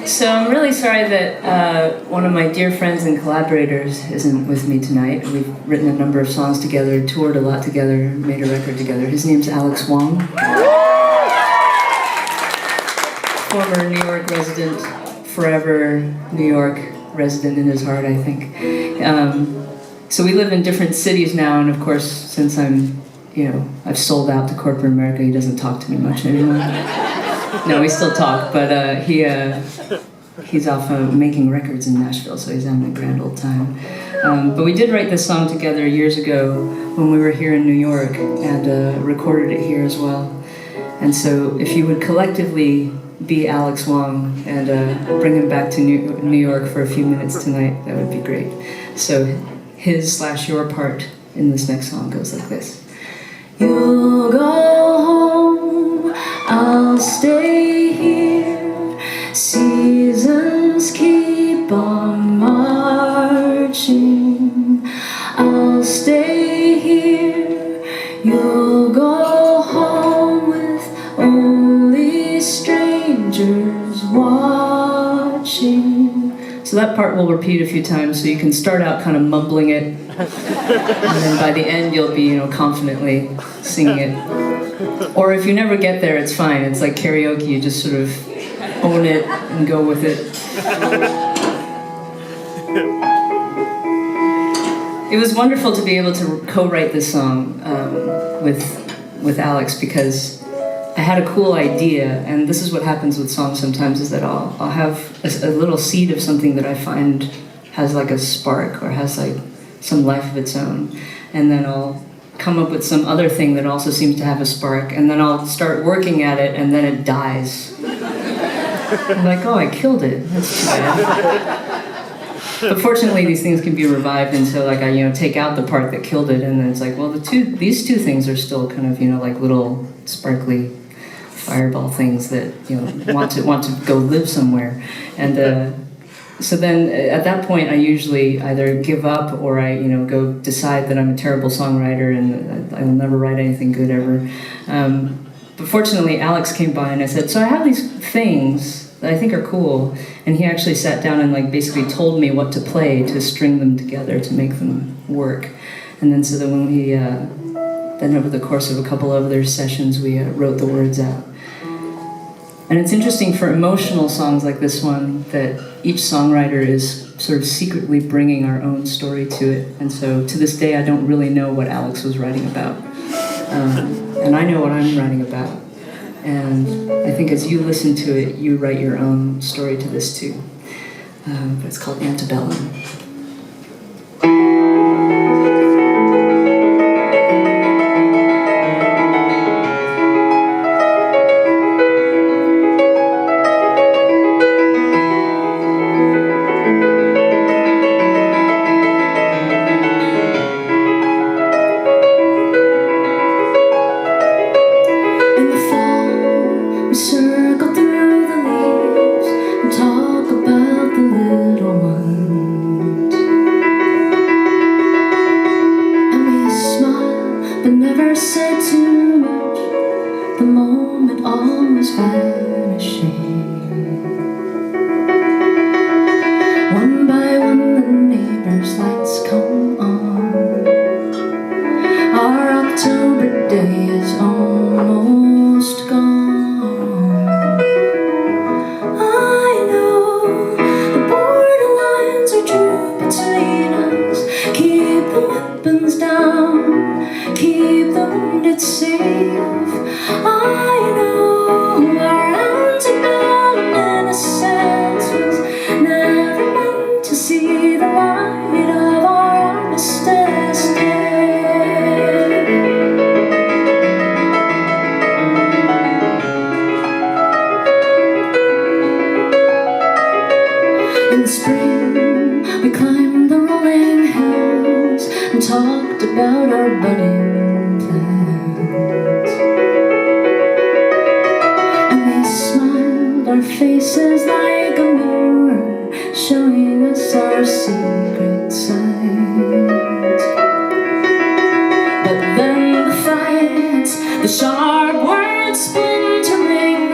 So I'm really sorry that one of my dear friends and collaborators isn't with me tonight. We've written a number of songs together, toured a lot together, made a record together. His name's Alex Wong. Former New York resident, forever New York resident in his heart, I think. So we live in different cities now, and of course, since I've sold out to corporate America, he doesn't talk to me much anymore. No, we still talk, but he's off making records in Nashville, so he's having a grand old time. But we did write this song together years ago when we were here in New York, and recorded it here as well. And so if you would collectively be Alex Wong and bring him back to New York for a few minutes tonight, that would be great. So his/your part in this next song goes like this. You'll go home, I'll stay here. Seasons keep on marching. I'll stay here. You'll go home with only strangers watching. So that part we'll repeat a few times, so you can start out kind of mumbling it, and then by the end you'll be, confidently singing it. Or if you never get there, it's fine. It's like karaoke, you just sort of own it and go with it. It was wonderful to be able to co-write this song with Alex, because I had a cool idea, and this is what happens with songs sometimes, is that I'll have a little seed of something that I find has like a spark or has like some life of its own, and then I'll come up with some other thing that also seems to have a spark, and then I'll start working at it, and then it dies. I'm like, oh, I killed it. That's too bad. But fortunately, these things can be revived until I take out the part that killed it, and then it's like, well, these two things are still kind of like little sparkly fireball things that want to go live somewhere. And so then at that point I usually either give up, or I go decide that I'm a terrible songwriter and I'll never write anything good ever. But fortunately Alex came by and I said, so I have these things that I think are cool, and he actually sat down and basically told me what to play to string them together to make them work. And then so that when we then over the course of a couple of other sessions we wrote the words out. And it's interesting for emotional songs like this one that each songwriter is sort of secretly bringing our own story to it. And so to this day I don't really know what Alex was writing about. And I know what I'm writing about. And I think as you listen to it, you write your own story to this too. But it's called Antebellum. In spring, we climbed the rolling hills and talked about our budding plans. And we smiled, our faces like a mirror, showing us our secret sides. But then the fights, the sharp words splintering,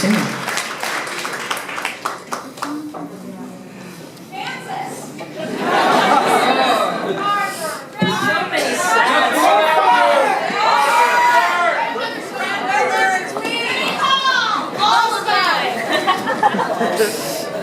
soon.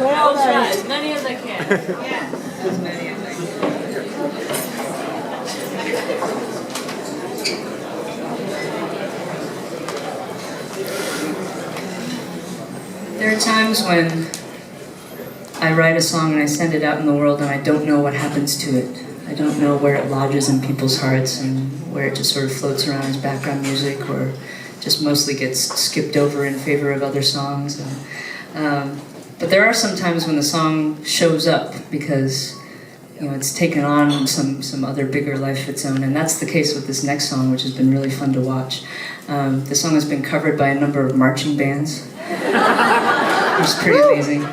I'll try as many as I can. Yeah, as many as I can. There are times when I write a song and I send it out in the world and I don't know what happens to it. I don't know where it lodges in people's hearts and where it just sort of floats around as background music or just mostly gets skipped over in favor of other songs. But there are some times when the song shows up because it's taken on some other bigger life of its own, and that's the case with this next song, which has been really fun to watch. The song has been covered by a number of marching bands, which is pretty amazing.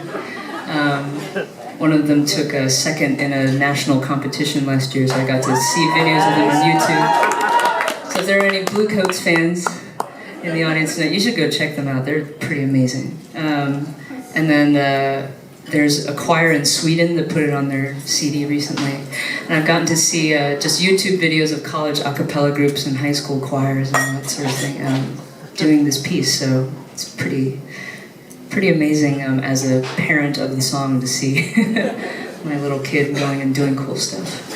One of them took a second in a national competition last year, so I got to see videos of them on YouTube. So if there are any Blue Coats fans in the audience tonight, you should go check them out. They're pretty amazing. And then there's a choir in Sweden that put it on their CD recently. And I've gotten to see just YouTube videos of college a cappella groups and high school choirs and that sort of thing doing this piece. So it's pretty amazing as a parent of the song to see my little kid going and doing cool stuff.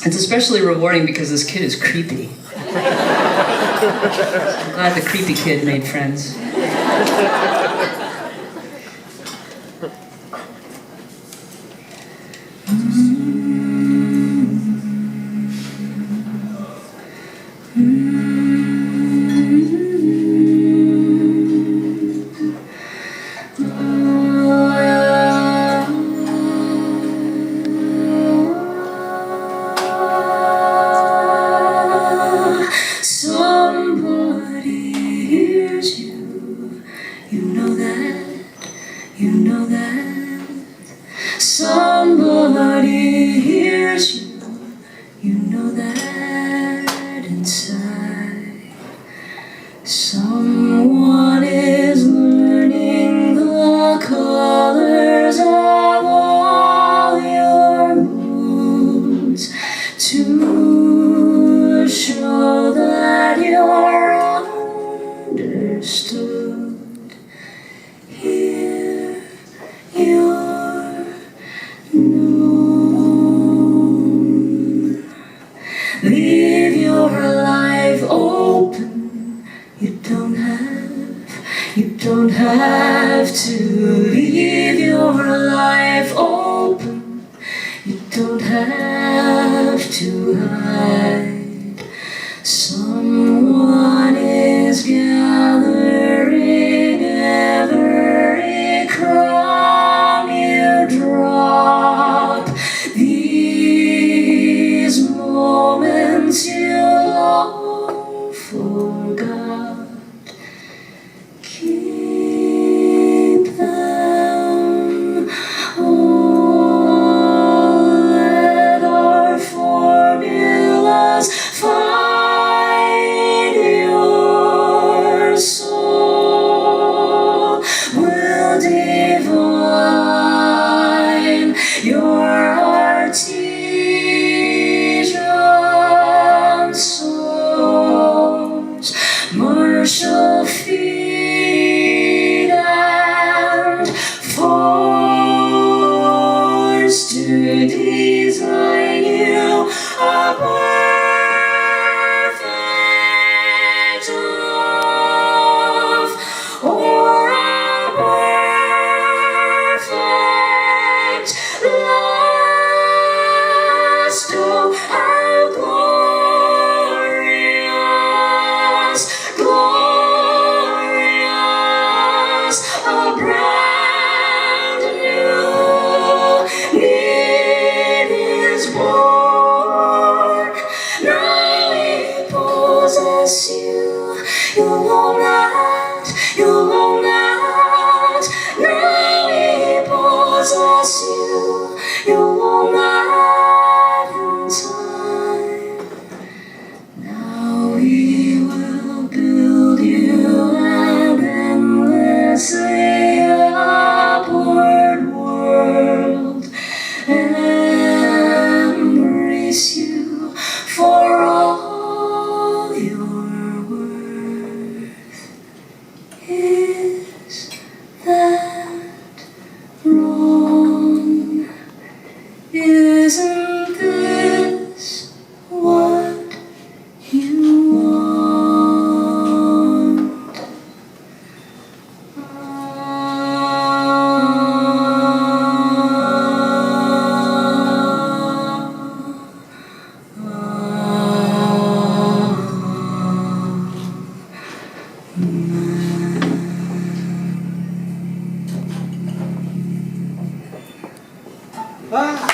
It's especially rewarding because this kid is creepy. I'm glad the creepy kid made friends. Somebody hears you, you know that inside. Someone is learning the colors of all your moods to show that you're understood. Here you're known. Leave your life open. You don't have to leave your life open. You don't have to hide. Someone is gathering every crumb you drop. These moments you long forgot. Keep them all. Let our formulas Isn't this what you want? Ah!